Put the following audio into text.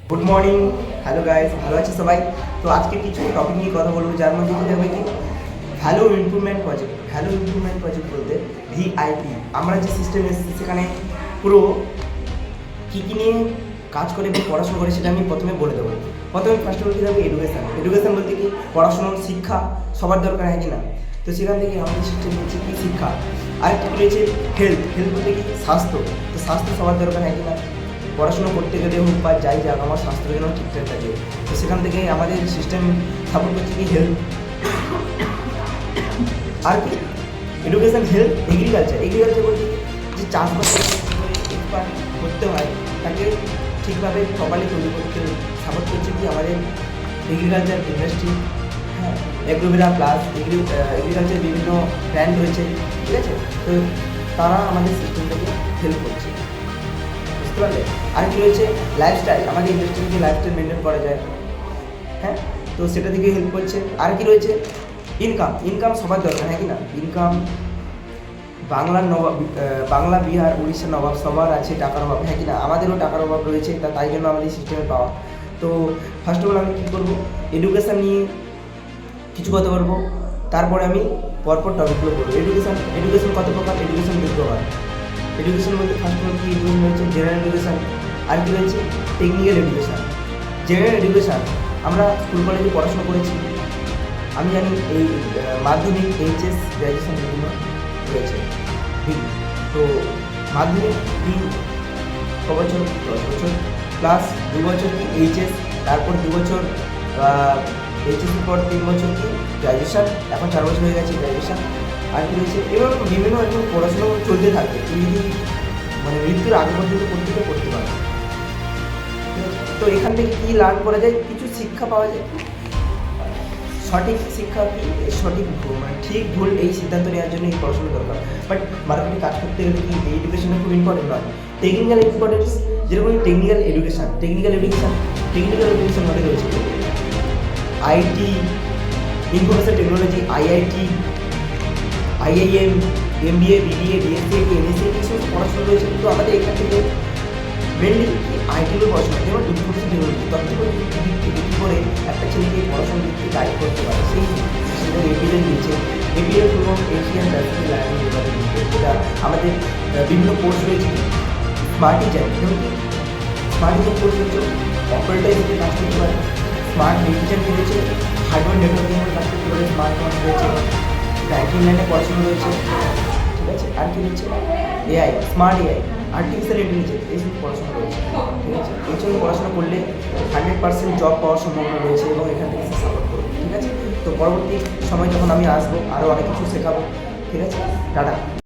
Good morning, hello guys, ভালো আছে সবাই। তো আজকে কিছু টপিক নিয়ে কথা বলবো, যার মধ্যে কি হবে কি value improvement project. Value improvement project বলতে ভিআইপি, আমরা যে সিস্টেম এসেছি সেখানে পুরো কী কী নিয়ে কাজ করে এবং পড়াশোনা করে সেটা আমি প্রথমে বলে দেবো। প্রথমে ফার্স্ট অফ অল কী হবে এডুকেশান। এডুকেশান বলতে কি পড়াশোনার শিক্ষা সবার দরকার হয় কি না, তো সেখান থেকে আমাদের সিস্টেম হচ্ছে কি শিক্ষা। আরেকটা রয়েছে হেলথ। হেলথ বলতে কি স্বাস্থ্য, তো স্বাস্থ্য সবার দরকার হয় কি না, পড়াশোনা করতে গেলে হোক বা যাই যাক আমার স্বাস্থ্য যেন ঠিকঠাক থাকে, তো সেখান থেকে আমাদের সিস্টেম সাপোর্ট করছে কি হেলথ। আর কি এডুকেশান, হেলথ, এগ্রিকালচার। এগ্রিকালচার বলতে যে চাষবাস করতে হয় তাকে ঠিকভাবে প্রপারলি তৈরি করতে সাপোর্ট করছে কি আমাদের এগ্রিকালচার ইন্ডাস্ট্রি। হ্যাঁ, এগ্রোভেরা প্লাস এগ্রিকালচার বিভিন্ন ব্র্যান্ড রয়েছে, ঠিক আছে, তো তারা আমাদের সিস্টেমটাকে হেল্প করছে, বুঝতে পারলে। আর কি রয়েছে লাইফস্টাইল, আমাদের ইন্ডাস্ট্রি থেকে লাইফস্টাইল মেনটেন করা যায়, হ্যাঁ, তো সেটা থেকে হেল্প করছে। আর কি রয়েছে ইনকাম। ইনকাম সবার দরকার, হ্যাঁ কি না, ইনকাম বাংলার নবাব, বাংলা বিহার উড়িষ্যার নবাব সবার আছে টাকার অভাব, হ্যাঁ কি না, আমাদেরও টাকার অভাব রয়েছে, তাই জন্য আমাদের সিস্টেমে পাওয়া। তো ফার্স্ট অফ অল আমি কী করবো, এডুকেশান নিয়ে কিছু কথা বলবো, তারপরে আমি পরপর টপিকগুলো বলবো। এডুকেশান কত প্রকার, এডুকেশান দুই প্রকার। এডুকেশন বলতে ফার্স্ট অফ অল কি এডুকেশন রয়েছে জেনারেল এডুকেশান, আর কি রয়েছে টেকনিক্যাল এডুকেশান। জেনারেল এডুকেশান আমরা স্কুল কলেজে পড়াশোনা করেছি, আমি জানি এই মাধ্যমিক, এইচএস, গ্র্যাজুয়েশন বিভিন্ন রয়েছে। তো মাধ্যমিক 3 বছর 10 বছর প্লাস 2 বছর কি এইচএস, তারপর 2 বছর এইচএসের পর 3 বছর কি গ্র্যাজুয়েশন, এখন 4 বছর হয়ে গেছে গ্র্যাজুয়েশন। আর কি রয়েছে এবং বিভিন্ন এখন পড়াশোনা চলতে থাকবে, তুমি যদি মানে মৃত্যুর আগে পর্যন্ত করতে পারো। তো এখান থেকে কী লার্ন করা যায়, কিছু শিক্ষা পাওয়া যায়। সঠিক শিক্ষা কি, সঠিক মানে ঠিক ভুল এই সিদ্ধান্ত নেওয়ার জন্য এই পড়াশোনা দরকার। বাট মার্কেটে কাজ করতে গেলে কি এই এডুকেশনটা খুব ইম্পর্টেন্ট নয়। টেকনিক্যাল ইম্পর্টেন্স, যেরকম টেকনিক্যাল এডুকেশন মধ্যে রয়েছে IT, information technology, IIT, IIM, MBA, BBA, BSc, MSc, এই সমস্ত পড়াশোনা রয়েছে। কিন্তু আমাদের এখান থেকে মেনলি আইটিরও পড়াশোনা, যেমন ইনফরমেশন টেকনোলজি, তথ্য প্রযুক্তি কী করে একটা ছেলেকে পড়াশোনা দিক থেকে গাইড করতে পারে, সেটা এপিএল দিয়েছে। এপিএল এবং এশিয়ান প্যাসিফিক ল্যাঙ্গুয়েজ যেটা আমাদের বিভিন্ন কোর্স রয়েছে। স্মার্ট টিচার, যেমন কি স্মার্ট টিচার কোর্স রয়েছে, অপারেটার হিসেবে কাজ করতে পারে। স্মার্ট ডিসিশন রয়েছে, হার্ডওয়্যার নেটওয়ার্কিংয়ের কাজ করতে পারে। স্মার্ট ফোন রয়েছে, ব্যাঙ্কিং লাইনে পড়াশোনা রয়েছে, ঠিক আছে। আর কি রয়েছে AI, smart AI, artificial intelligence, এইসব পড়াশোনা রয়েছে, ঠিক আছে। এই জন্য পড়াশোনা করলে 100% জব পাওয়ার সম্ভাবনা রয়েছে এবং এখান থেকে সাপোর্ট করবে, ঠিক আছে। তো পরবর্তী সময় যখন আমি আসবো আরও অনেক কিছু শেখাবো, ঠিক আছে। টাটা।